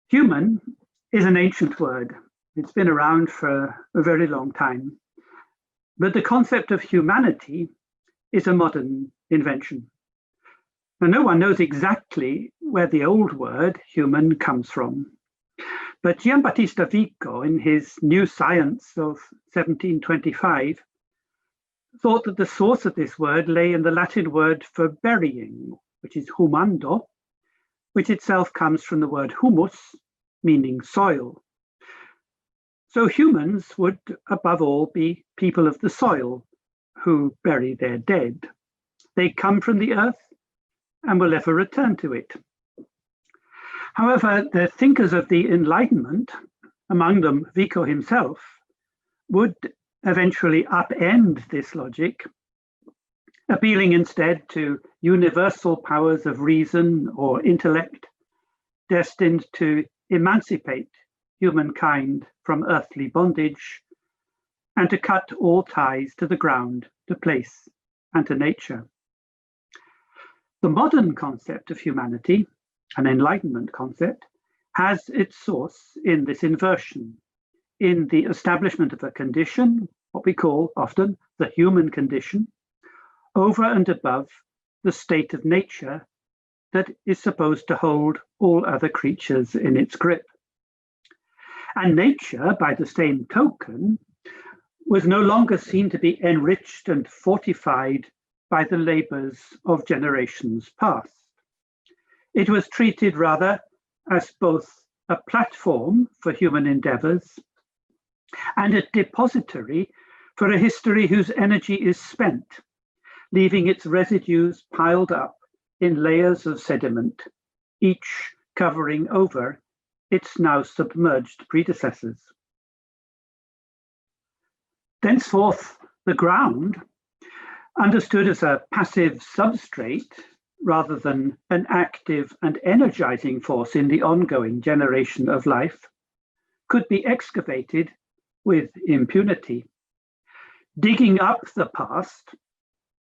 Human is an ancient word. It's been around for a very long time. But the concept of humanity is a modern invention. Now, no one knows exactly where the old word human comes from. But Giambattista Vico, in his New Science of 1725, thought that the source of this word lay in the Latin word for burying, which is humando, which itself comes from the word humus, meaning soil. So humans would, above all, be people of the soil who bury their dead. They come from the earth and will ever return to it. However, the thinkers of the Enlightenment, among them Vico himself, would eventually upend this logic, appealing instead to universal powers of reason or intellect, destined to emancipate humankind from earthly bondage and to cut all ties to the ground, to place, and to nature. The modern concept of humanity, an Enlightenment concept, has its source in this inversion, in the establishment of a condition, what we call often the human condition, over and above the state of nature that is supposed to hold all other creatures in its grip. And nature, by the same token, was no longer seen to be enriched and fortified by the labors of generations past. It was treated rather as both a platform for human endeavors and a depository for a history whose energy is spent, leaving its residues piled up in layers of sediment, each covering over its now submerged predecessors. Thenceforth, the ground, understood as a passive substrate rather than an active and energizing force in the ongoing generation of life, could be excavated with impunity. Digging up the past,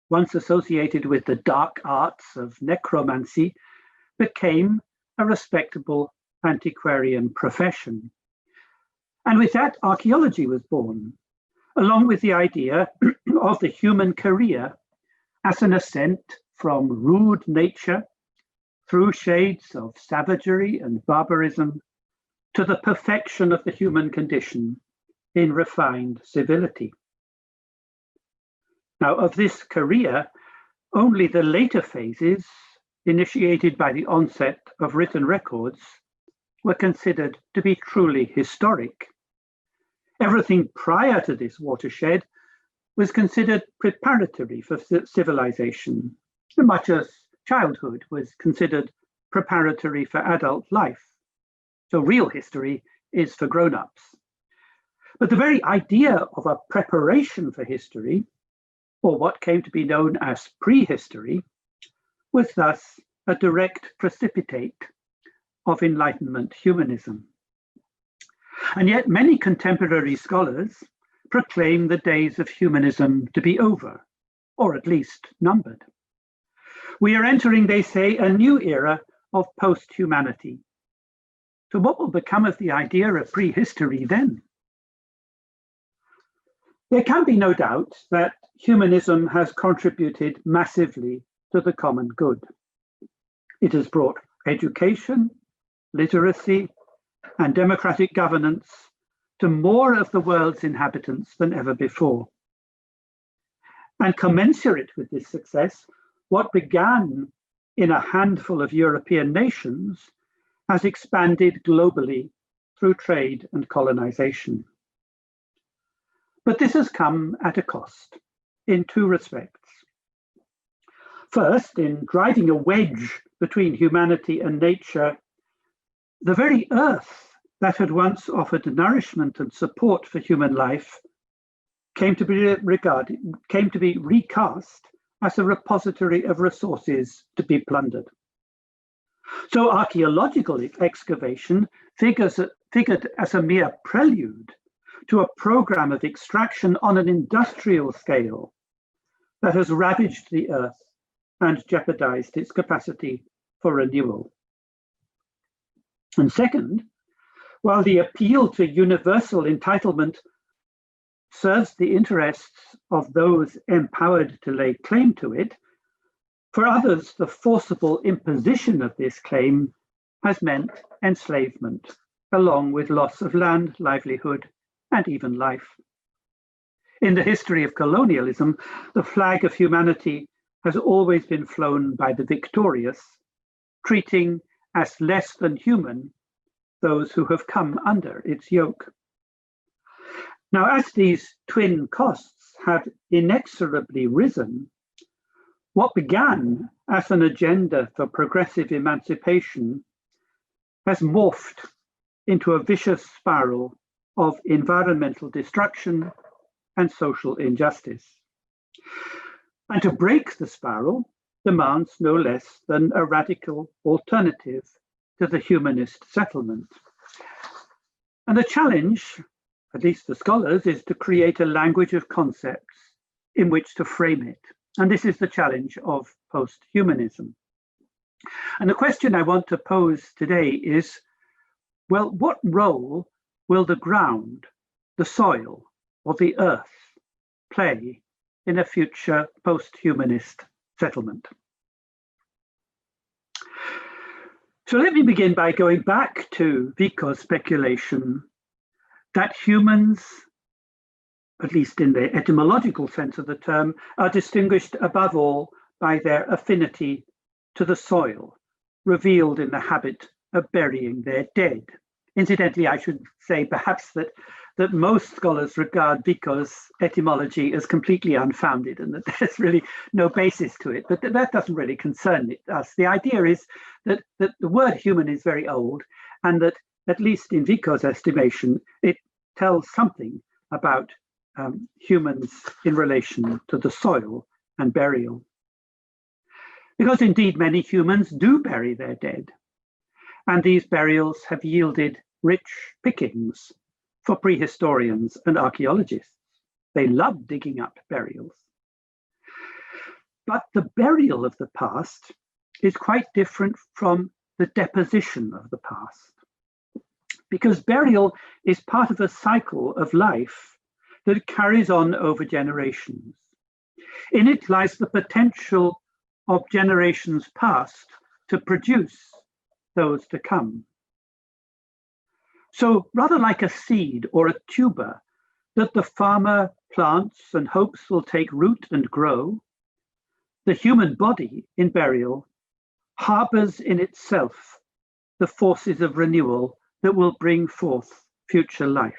once associated with the dark arts of necromancy, became a respectable antiquarian profession. And with that, archaeology was born, along with the idea of the human career as an ascent from rude nature through shades of savagery and barbarism to the perfection of the human condition in refined civility. Now, of this career, only the later phases, initiated by the onset of written records, were considered to be truly historic. Everything prior to this watershed was considered preparatory for civilization, much as childhood was considered preparatory for adult life. So real history is for grown-ups. But the very idea of a preparation for history, or what came to be known as prehistory, was thus a direct precipitate of Enlightenment humanism. And yet many contemporary scholars proclaim the days of humanism to be over, or at least numbered. We are entering, they say, a new era of post-humanity. So what will become of the idea of prehistory then? There can be no doubt that humanism has contributed massively to the common good. It has brought education, literacy, and democratic governance to more of the world's inhabitants than ever before. And commensurate with this success, what began in a handful of European nations has expanded globally through trade and colonization. But this has come at a cost in two respects. First, in driving a wedge between humanity and nature, the very earth that had once offered nourishment and support for human life came to be recast as a repository of resources to be plundered. So archaeological excavation figured as a mere prelude to a program of extraction on an industrial scale that has ravaged the earth and jeopardized its capacity for renewal. And second, while the appeal to universal entitlement serves the interests of those empowered to lay claim to it, for others, the forcible imposition of this claim has meant enslavement, along with loss of land, livelihood, and even life. In the history of colonialism, the flag of humanity has always been flown by the victorious, treating as less than human those who have come under its yoke. Now, as these twin costs have inexorably risen, what began as an agenda for progressive emancipation has morphed into a vicious spiral of environmental destruction and social injustice. And to break the spiral demands no less than a radical alternative to the humanist settlement. And the challenge, at least for scholars, is to create a language of concepts in which to frame it. And this is the challenge of post-humanism. And the question I want to pose today is, well, what role will the ground, the soil, or the earth play in a future post-humanist settlement? So let me begin by going back to Vico's speculation that humans, at least in the etymological sense of the term, are distinguished above all by their affinity to the soil, revealed in the habit of burying their dead. Incidentally, I should say perhaps that most scholars regard Vico's etymology as completely unfounded and that there's really no basis to it, but that doesn't really concern us. The idea is that the word human is very old, and that, at least in Vico's estimation, it tells something about humans in relation to the soil and burial. Because indeed many humans do bury their dead, and these burials have yielded rich pickings for prehistorians and archaeologists. They love digging up burials. But the burial of the past is quite different from the deposition of the past, because burial is part of a cycle of life that carries on over generations. In it lies the potential of generations past to produce those to come. So rather like a seed or a tuber that the farmer plants and hopes will take root and grow, the human body in burial harbors in itself the forces of renewal that will bring forth future life.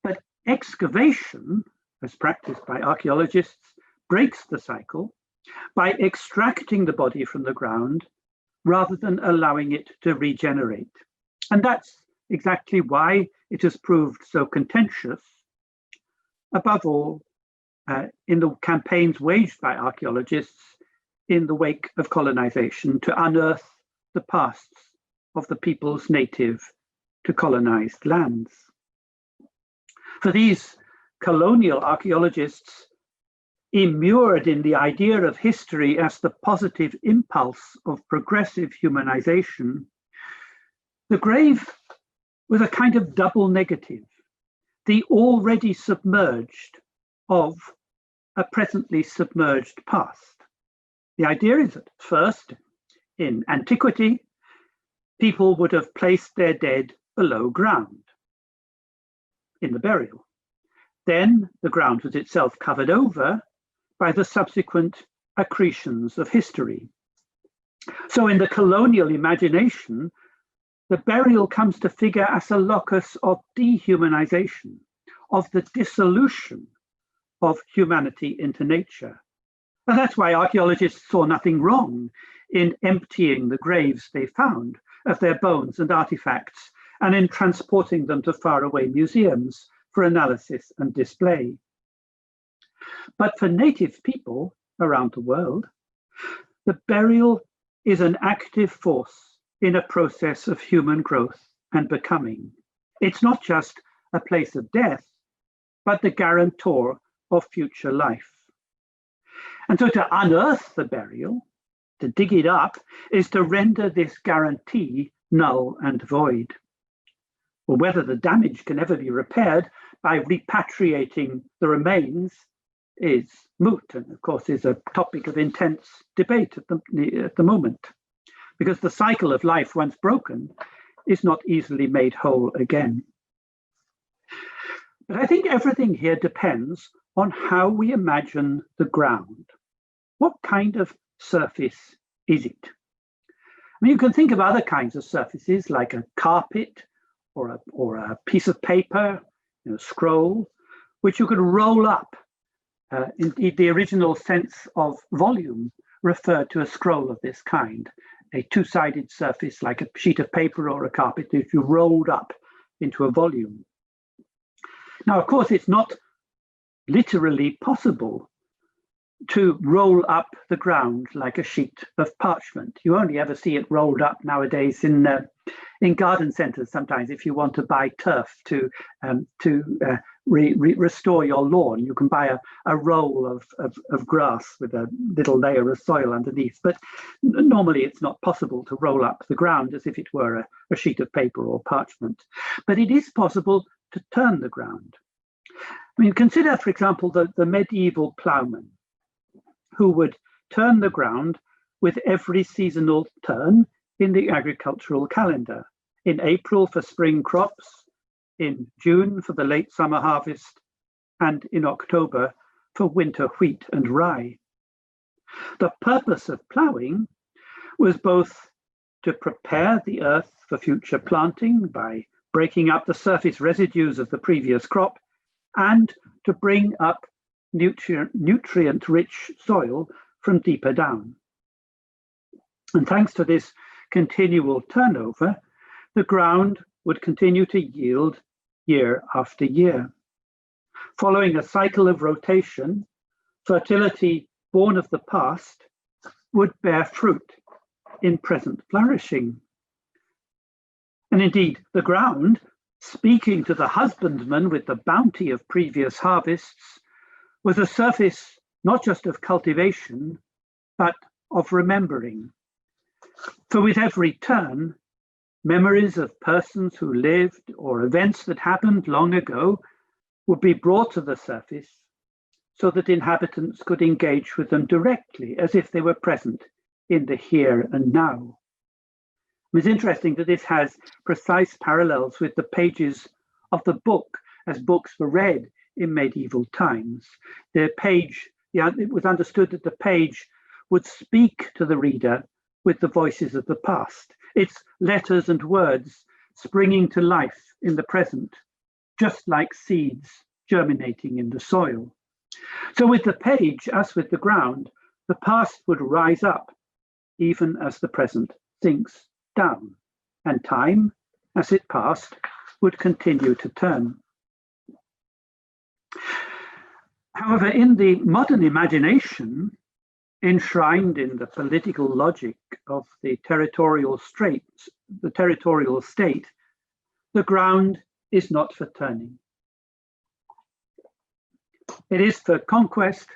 But excavation, as practiced by archaeologists, breaks the cycle by extracting the body from the ground rather than allowing it to regenerate. And that's exactly why it has proved so contentious, above all, in the campaigns waged by archaeologists in the wake of colonization to unearth the pasts of the peoples native to colonized lands. For these colonial archaeologists, immured in the idea of history as the positive impulse of progressive humanization, the grave was a kind of double negative, the already submerged of a presently submerged past. The idea is that first, in antiquity, people would have placed their dead below ground in the burial. Then the ground was itself covered over by the subsequent accretions of history. So in the colonial imagination, the burial comes to figure as a locus of dehumanization, of the dissolution of humanity into nature. And that's why archaeologists saw nothing wrong in emptying the graves they found of their bones and artifacts and in transporting them to faraway museums for analysis and display. But for native people around the world, the burial is an active force in a process of human growth and becoming. It's not just a place of death, but the guarantor of future life. And so to unearth the burial, to dig it up, is to render this guarantee null and void. Well, whether the damage can ever be repaired by repatriating the remains is moot, and of course is a topic of intense debate at the moment, because the cycle of life, once broken, is not easily made whole again. But I think everything here depends on how we imagine the ground. What kind of surface is it? I mean, you can think of other kinds of surfaces like a carpet or a piece of paper, scroll, which you could roll up. Indeed, the original sense of volume referred to a scroll of this kind, a two-sided surface like a sheet of paper or a carpet if you rolled up into a volume. Now, of course, it's not literally possible to roll up the ground like a sheet of parchment. You only ever see it rolled up nowadays in garden centres sometimes. If you want to buy turf to restore your lawn, you can buy a roll of grass with a little layer of soil underneath. But normally it's not possible to roll up the ground as if it were a sheet of paper or parchment. But it is possible to turn the ground. I mean, consider, for example, the medieval ploughman who would turn the ground with every seasonal turn in the agricultural calendar. In April for spring crops, in June for the late summer harvest, and in October for winter wheat and rye. The purpose of ploughing was both to prepare the earth for future planting by breaking up the surface residues of the previous crop, and to bring up nutrient-rich soil from deeper down. And thanks to this continual turnover, the ground would continue to yield year after year. Following a cycle of rotation, fertility born of the past would bear fruit in present flourishing. And indeed, the ground, speaking to the husbandman with the bounty of previous harvests, was a surface not just of cultivation, but of remembering. For with every turn, memories of persons who lived or events that happened long ago would be brought to the surface so that inhabitants could engage with them directly as if they were present in the here and now. It's interesting that this has precise parallels with the pages of the book as books were read in medieval times. The page, it was understood that the page would speak to the reader with the voices of the past. Its letters and words springing to life in the present, just like seeds germinating in the soil. So with the page, as with the ground, the past would rise up, even as the present sinks down, and time, as it passed, would continue to turn. However, in the modern imagination, enshrined in the political logic of the territorial state, the ground is not for turning. It is for conquest,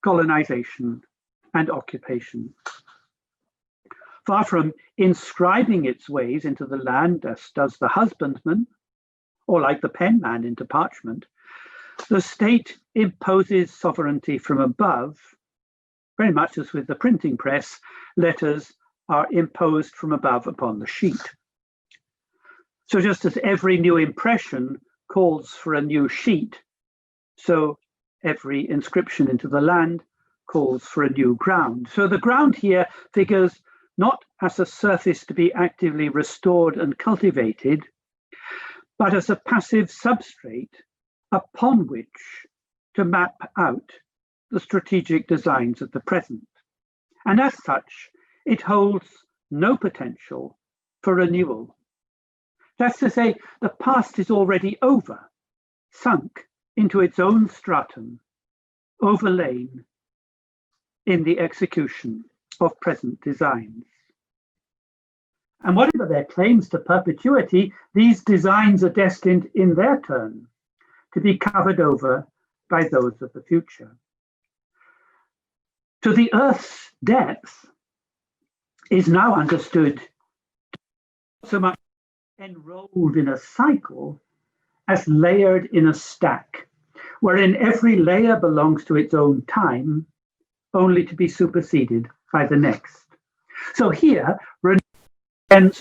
colonization, and occupation. Far from inscribing its ways into the land as does the husbandman, or like the penman into parchment, the state imposes sovereignty from above. Very much as with the printing press, letters are imposed from above upon the sheet. So just as every new impression calls for a new sheet, so every inscription into the land calls for a new ground. So the ground here figures not as a surface to be actively restored and cultivated, but as a passive substrate upon which to map out the strategic designs of the present. And as such, it holds no potential for renewal. That's to say, the past is already over, sunk into its own stratum, overlain in the execution of present designs. And whatever their claims to perpetuity, these designs are destined in their turn to be covered over by those of the future. To the Earth's depth, is now understood so much enrolled in a cycle as layered in a stack, wherein every layer belongs to its own time, only to be superseded by the next. So here, renewal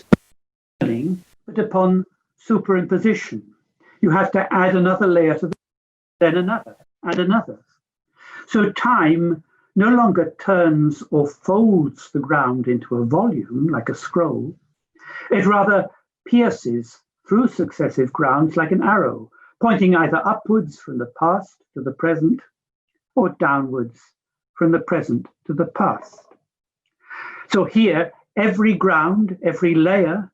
but upon superimposition. You have to add another layer to then another, and another. So time no longer turns or folds the ground into a volume like a scroll. It rather pierces through successive grounds like an arrow, pointing either upwards from the past to the present or downwards from the present to the past. So here, every ground, every layer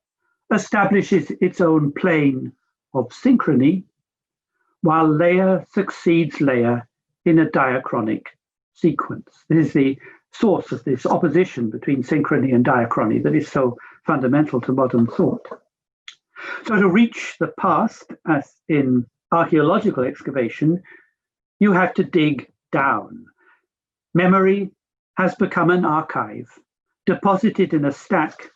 establishes its own plane of synchrony, while layer succeeds layer in a diachronic sequence. This is the source of this opposition between synchrony and diachrony that is so fundamental to modern thought. So to reach the past, as in archaeological excavation, you have to dig down. Memory has become an archive, deposited in a stack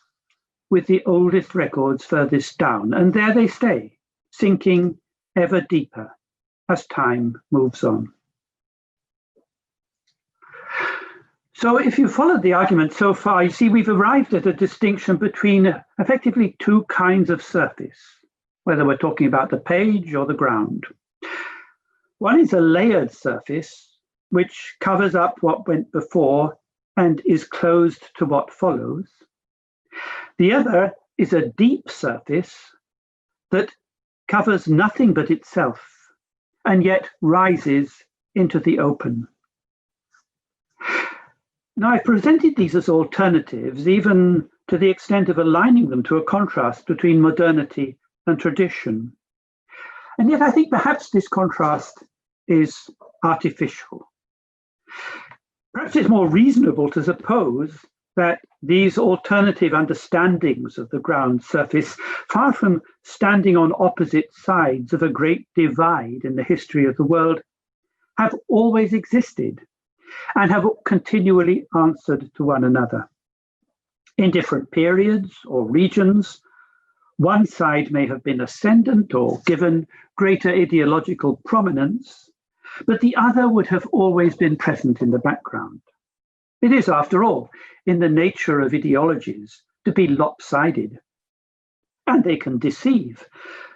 with the oldest records furthest down, and there they stay, sinking ever deeper as time moves on. So if you followed the argument so far, you see we've arrived at a distinction between effectively two kinds of surface, whether we're talking about the page or the ground. One is a layered surface, which covers up what went before and is closed to what follows. The other is a deep surface that covers nothing but itself and yet rises into the open. Now, I presented these as alternatives, even to the extent of aligning them to a contrast between modernity and tradition. And yet I think perhaps this contrast is artificial. Perhaps it's more reasonable to suppose that these alternative understandings of the ground surface, far from standing on opposite sides of a great divide in the history of the world, have always existed and have continually answered to one another. In different periods or regions, one side may have been ascendant or given greater ideological prominence, but the other would have always been present in the background. It is, after all, in the nature of ideologies to be lopsided, and they can deceive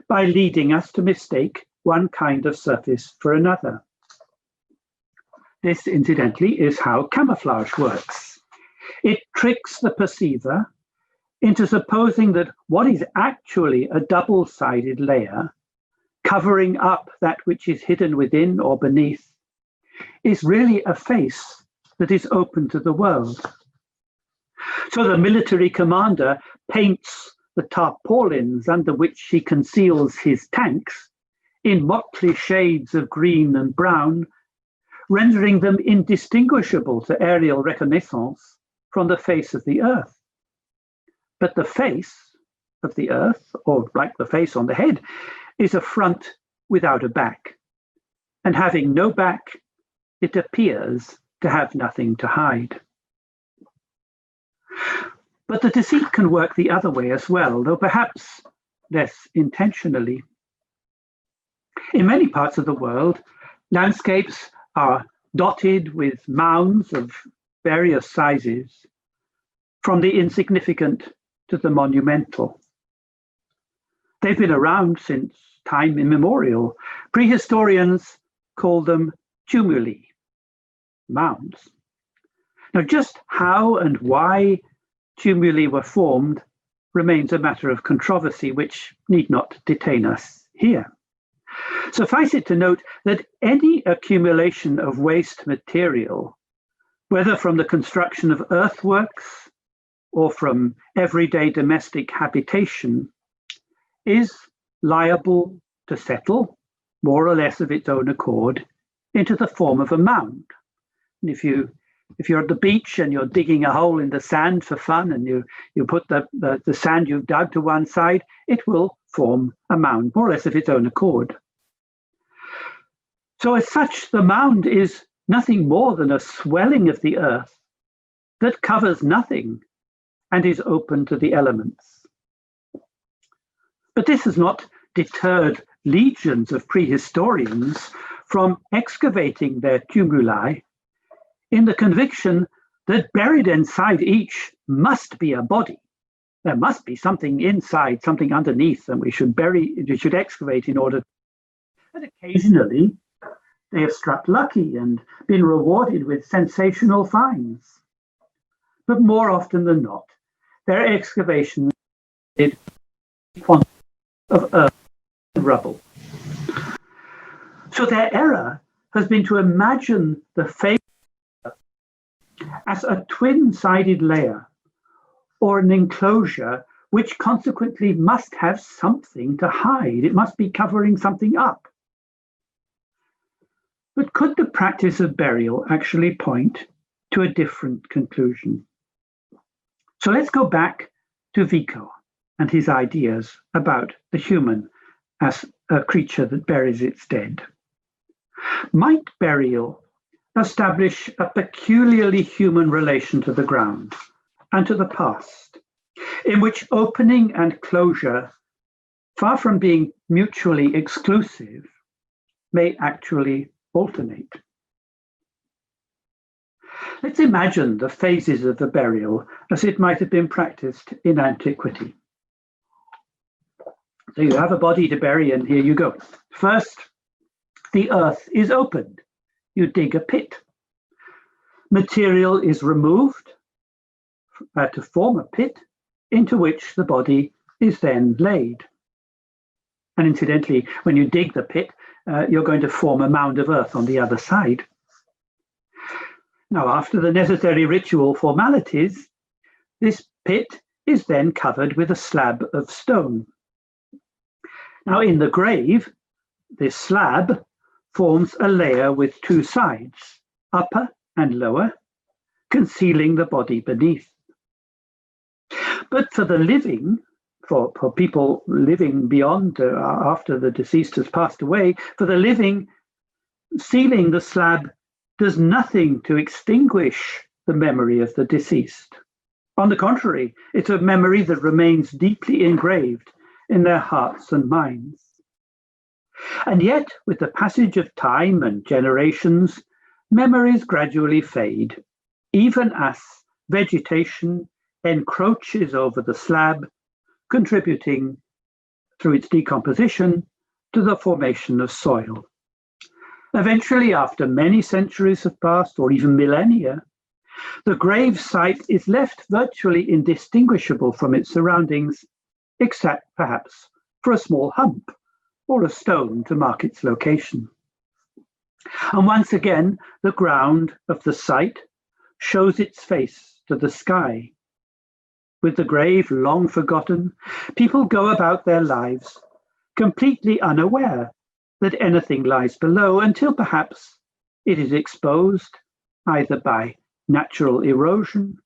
by leading us to mistake one kind of surface for another. This, incidentally, is how camouflage works. It tricks the perceiver into supposing that what is actually a double-sided layer, covering up that which is hidden within or beneath, is really a face that is open to the world. So the military commander paints the tarpaulins under which he conceals his tanks in motley shades of green and brown, rendering them indistinguishable to aerial reconnaissance from the face of the earth. But the face of the earth, or like the face on the head, is a front without a back. And having no back, it appears to have nothing to hide. But the deceit can work the other way as well, though perhaps less intentionally. In many parts of the world, landscapes are dotted with mounds of various sizes, from the insignificant to the monumental. They've been around since time immemorial. Prehistorians call them tumuli, mounds. Now, just how and why tumuli were formed remains a matter of controversy, which need not detain us here. Suffice it to note that any accumulation of waste material, whether from the construction of earthworks or from everyday domestic habitation, is liable to settle, more or less of its own accord, into the form of a mound. And if you're at the beach and you're digging a hole in the sand for fun, and you put the sand you've dug to one side, it will form a mound, more or less of its own accord. So as such, the mound is nothing more than a swelling of the earth that covers nothing and is open to the elements. But this has not deterred legions of prehistorians from excavating their tumuli in the conviction that buried inside each must be a body. There must be something inside, something underneath, and we should excavate in order. And occasionally, they have struck lucky and been rewarded with sensational finds. But more often than not, their excavations did quantity of earth and rubble. So their error has been to imagine the face as a twin-sided layer or an enclosure which consequently must have something to hide. It must be covering something up. But could the practice of burial actually point to a different conclusion? So let's go back to Vico and his ideas about the human as a creature that buries its dead. Might burial establish a peculiarly human relation to the ground and to the past, in which opening and closure, far from being mutually exclusive, may actually alternate? Let's imagine the phases of the burial as it might have been practiced in antiquity. So you have a body to bury, and here you go. First, the earth is opened. You dig a pit. Material is removed to form a pit into which the body is then laid. And incidentally, when you dig the pit, you're going to form a mound of earth on the other side. Now, after the necessary ritual formalities, this pit is then covered with a slab of stone. Now, in the grave, this slab forms a layer with two sides, upper and lower, concealing the body beneath. But for the living, for people living beyond, after the deceased has passed away, for the living, sealing the slab does nothing to extinguish the memory of the deceased. On the contrary, it's a memory that remains deeply engraved in their hearts and minds. And yet, with the passage of time and generations, memories gradually fade, even as vegetation encroaches over the slab, contributing through its decomposition to the formation of soil. Eventually, after many centuries have passed, or even millennia, the grave site is left virtually indistinguishable from its surroundings, except perhaps for a small hump or a stone to mark its location. And once again, the ground of the site shows its face to the sky. With the grave long forgotten, people go about their lives completely unaware that anything lies below until perhaps it is exposed either by natural erosion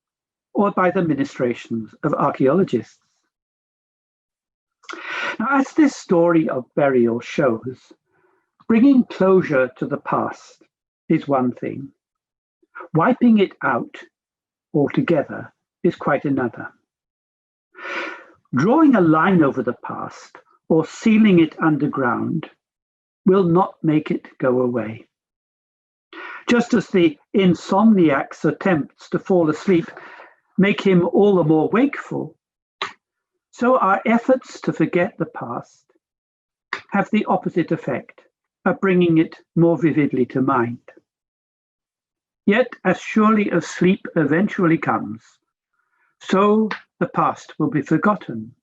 or by the ministrations of archaeologists. Now, as this story of burial shows, bringing closure to the past is one thing. Wiping it out altogether is quite another. Drawing a line over the past or sealing it underground will not make it go away. Just as the insomniac's attempts to fall asleep make him all the more wakeful, so our efforts to forget the past have the opposite effect of bringing it more vividly to mind. Yet, as surely as sleep eventually comes, so the past will be forgotten.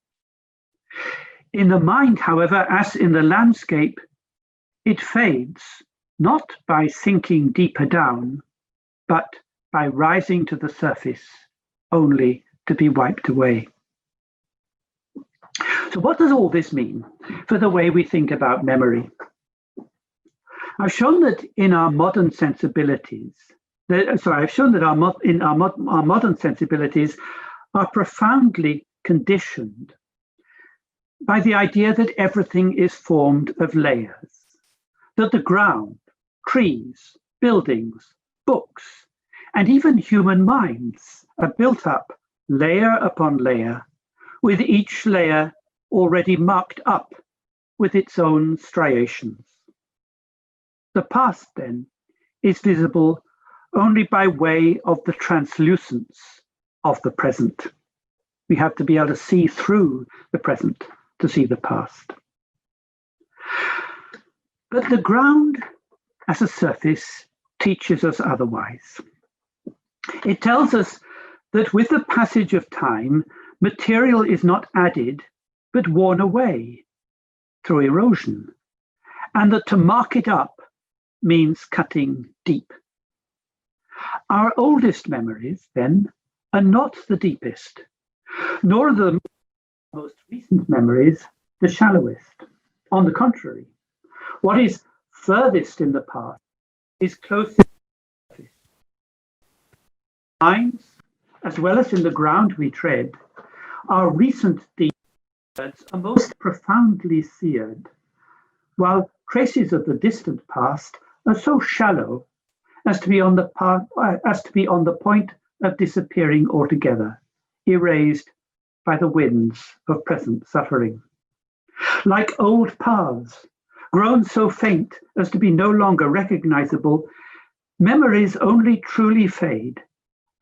In the mind, however, as in the landscape, it fades, not by sinking deeper down, but by rising to the surface, only to be wiped away. So what does all this mean for the way we think about memory? I've shown that in our modern sensibilities, our modern sensibilities are profoundly conditioned by the idea that everything is formed of layers, that the ground, trees, buildings, books, and even human minds are built up layer upon layer, with each layer already marked up with its own striations. The past, then, is visible only by way of the translucence of the present. We have to be able to see through the present to see the past. But the ground as a surface teaches us otherwise. It tells us that with the passage of time, material is not added, but worn away through erosion, and that to mark it up means cutting deep. Our oldest memories, then, are not the deepest, nor are the most recent memories the shallowest. On the contrary, what is furthest in the past is closest to the surface. Minds, as well as in the ground we tread, our recent deeds are most profoundly seared, while traces of the distant past are so shallow as to be on the point of disappearing altogether, erased by the winds of present suffering. Like old paths, grown so faint as to be no longer recognizable, memories only truly fade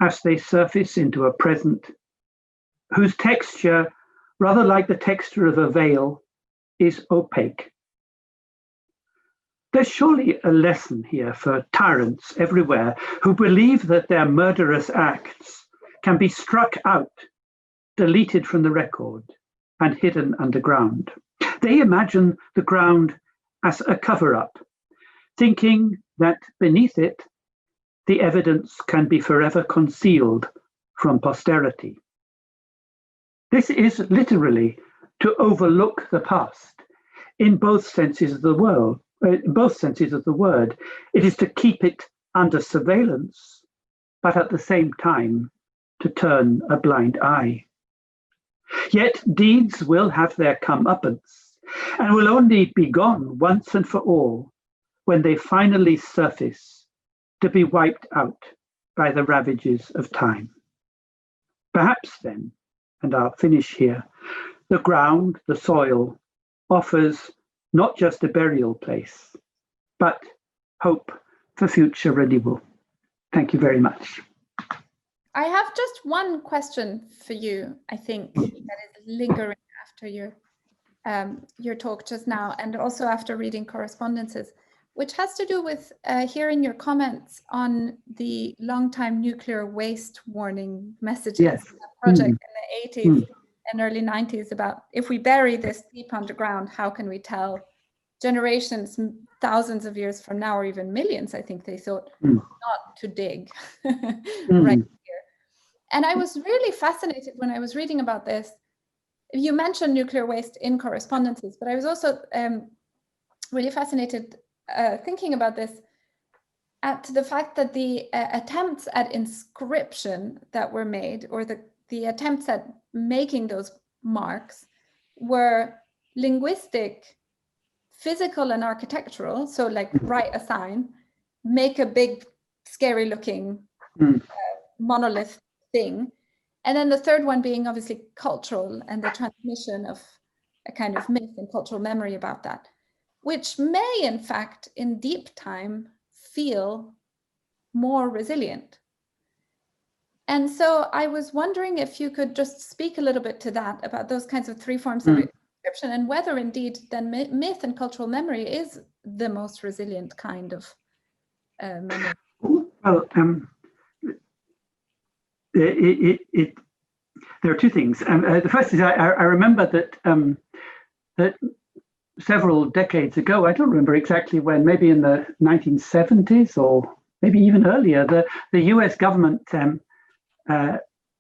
as they surface into a present whose texture, rather like the texture of a veil, is opaque. There's surely a lesson here for tyrants everywhere who believe that their murderous acts can be struck out, deleted from the record, and hidden underground. They imagine the ground as a cover-up, thinking that beneath it, the evidence can be forever concealed from posterity. This is literally to overlook the past in both senses of the word. It is to keep it under surveillance, but at the same time to turn a blind eye. Yet deeds will have their comeuppance and will only be gone once and for all when they finally surface to be wiped out by the ravages of time. Perhaps then, and I'll finish here, the ground, the soil, offers not just a burial place, but hope for future renewal. Thank you very much. I have just one question for you, I think, that is lingering after your talk just now, and also after reading correspondences, which has to do with hearing your comments on the long-time nuclear waste warning messages. Yes. Project in the 80s and early 90s about if we bury this deep underground, how can we tell generations, thousands of years from now, or even millions, I think they thought, not to dig right here. And I was really fascinated when I was reading about this. You mentioned nuclear waste in correspondences, but I was also really fascinated thinking about this at the fact that the attempts at inscription that were made, or the attempts at making those marks, were linguistic, physical, and architectural. So like write a sign, make a big, scary looking monolith thing. And then the third one being obviously cultural and the transmission of a kind of myth and cultural memory about that, which may in fact in deep time feel more resilient. And so I was wondering if you could just speak a little bit to that, about those kinds of three forms of inscription, and whether indeed then myth and cultural memory is the most resilient kind of memory. Well, there are two things. The first is I remember that several decades ago, I don't remember exactly when, maybe in the 1970s or maybe even earlier, the US government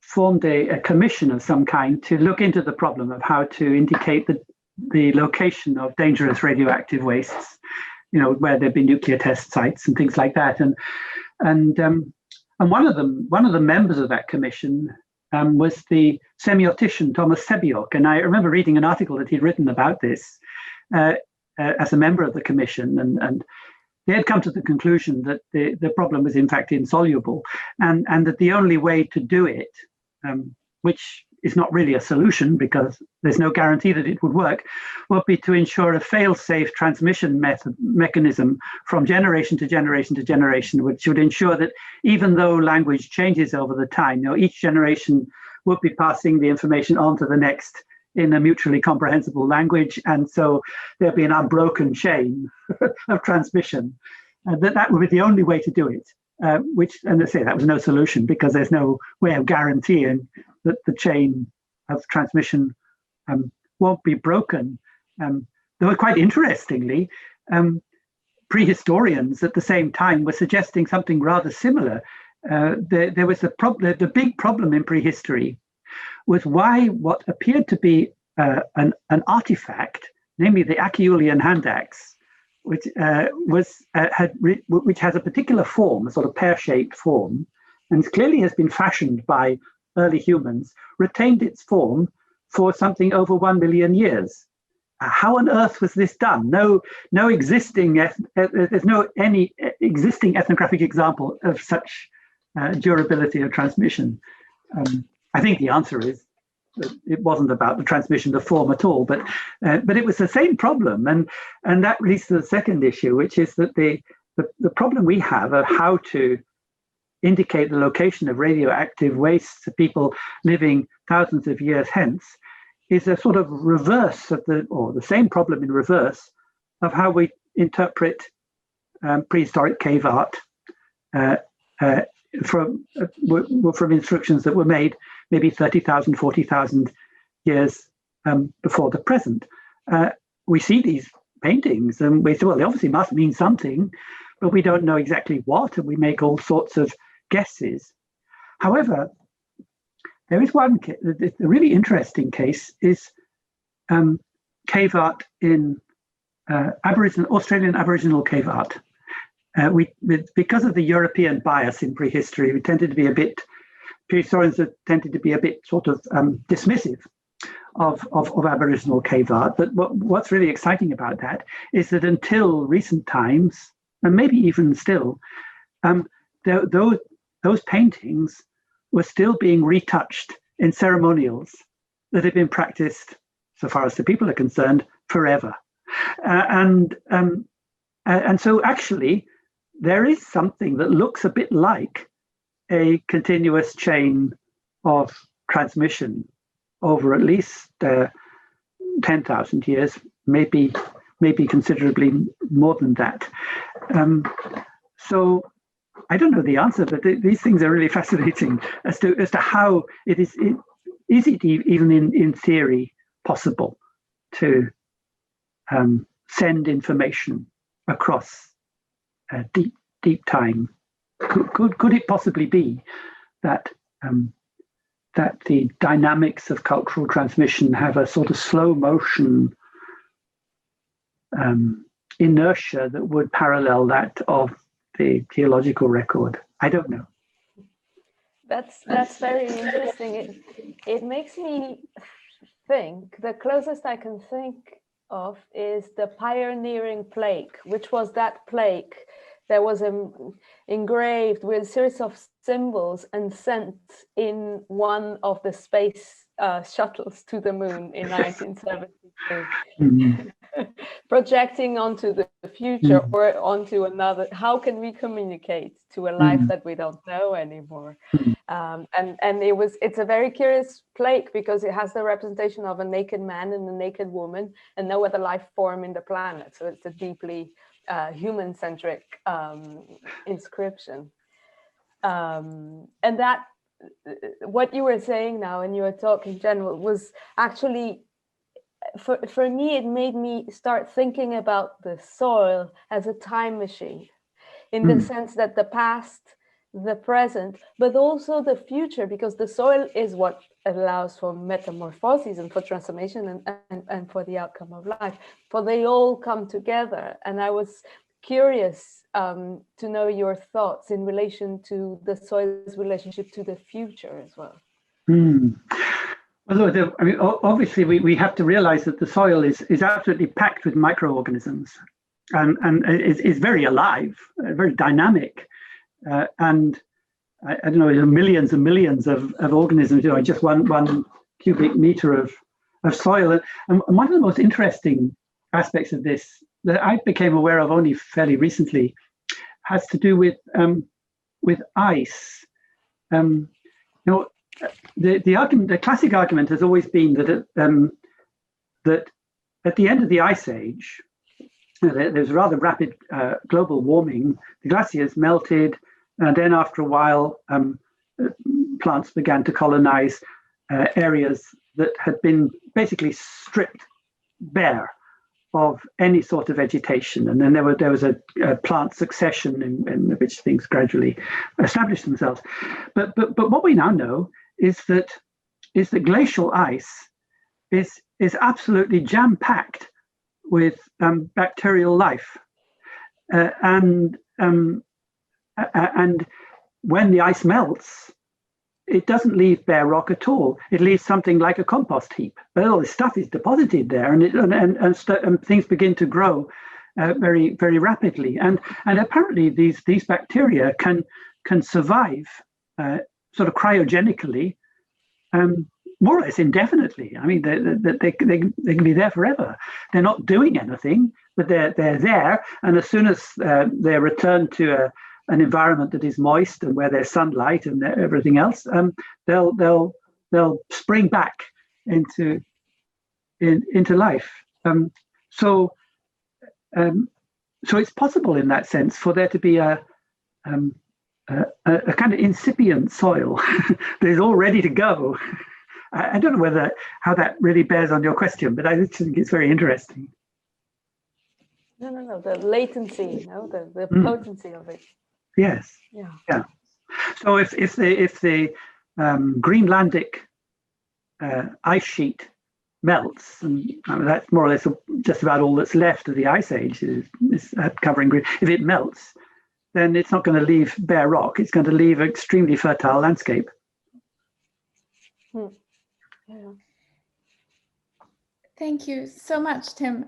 formed a commission of some kind to look into the problem of how to indicate the location of dangerous radioactive wastes, where there'd been nuclear test sites and things like that. And one of the members of that commission was the semiotician Thomas Sebeok. And I remember reading an article that he'd written about this as a member of the commission, and they had come to the conclusion that the problem was in fact insoluble, and that the only way to do it which is not really a solution because there's no guarantee that it would work, would be to ensure a fail-safe transmission mechanism from generation to generation to generation, which would ensure that even though language changes over the time, each generation would be passing the information on to the next in a mutually comprehensible language, and so there'd be an unbroken chain of transmission. That would be the only way to do it. Which, and I say that was no solution because there's no way of guaranteeing that the chain of transmission won't be broken. Though quite interestingly, prehistorians at the same time were suggesting something rather similar. There was the big problem in prehistory was why what appeared to be an artifact, namely the Acheulean hand axe, which which has a particular form, a sort of pear-shaped form, and clearly has been fashioned by early humans, retained its form for something over 1 million years. How on earth was this done? There's no any existing ethnographic example of such durability of transmission. I think the answer is that it wasn't about the transmission of form at all, but it was the same problem, and that leads to the second issue, which is that the problem we have of how to indicate the location of radioactive wastes to people living thousands of years hence is a sort of reverse of the same problem in reverse of how we interpret prehistoric cave art from instructions that were made maybe 30,000, 40,000 years before the present. We see these paintings and we say, well, they obviously must mean something, but we don't know exactly what, and we make all sorts of guesses. However, there is one, the really interesting case is cave art in Australian Aboriginal cave art. Because of the European bias in prehistory, prehistorians have tended to be a bit sort of dismissive of Aboriginal cave art. But what's really exciting about that is that until recent times, and maybe even still, those paintings were still being retouched in ceremonials that had been practiced, so far as the people are concerned, forever. And so actually, there is something that looks a bit like a continuous chain of transmission over at least 10,000 years, maybe considerably more than that. So I don't know the answer, but these things are really fascinating as to how it is. Is it even in theory possible to send information across deep time? Could it possibly be that that the dynamics of cultural transmission have a sort of slow motion inertia that would parallel that of the geological record? I don't know. That's very interesting. It makes me think, the closest I can think of is the pioneering plaque, which was that plaque that was engraved with a series of symbols and sent in one of the space shuttles to the moon in 1972, mm-hmm. projecting onto the future, mm-hmm. or onto another. How can we communicate to a life, mm-hmm. that we don't know anymore? Mm-hmm. And it's a very curious plaque because it has the representation of a naked man and a naked woman and no other life form in the planet. So it's a deeply human-centric inscription. And that, what you were saying now in your talk in general was actually, for me, it made me start thinking about the soil as a time machine, in the sense that the past, the present, but also the future, because the soil is what allows for metamorphosis and for transformation and for the outcome of life. For they all come together. And I was curious to know your thoughts in relation to the soil's relationship to the future as well. Well, I mean, obviously, we have to realize that the soil is absolutely packed with microorganisms and is very alive, very dynamic. And I don't know, millions and millions of organisms, you know, just one cubic meter of soil. And one of the most interesting aspects of this that I became aware of only fairly recently has to do with ice. You know, the argument, the classic argument has always been that that at the end of the ice age, there's rather rapid global warming. The glaciers melted, and then after a while, plants began to colonize areas that had been basically stripped bare of any sort of vegetation, and then there was a plant succession in which things gradually established themselves. But what we now know is that glacial ice is absolutely jam-packed with bacterial life, and when the ice melts, it doesn't leave bare rock at all. It leaves something like a compost heap. But all this stuff is deposited there, and things begin to grow very, very rapidly. And apparently these bacteria can survive sort of cryogenically, more or less indefinitely. I mean, they can be there forever. They're not doing anything, but they're there. And as soon as they're returned to an environment that is moist and where there's sunlight and everything else, they'll spring back into life. So it's possible in that sense for there to be a kind of incipient soil that is all ready to go. I don't know how that really bears on your question, but I think it's very interesting. No, the latency, the potency of it. Yes. Yeah. So if the Greenlandic ice sheet melts, and that's more or less just about all that's left of the ice age is covering green. If it melts, then it's not going to leave bare rock. It's going to leave an extremely fertile landscape. Yeah. Thank you so much, Tim.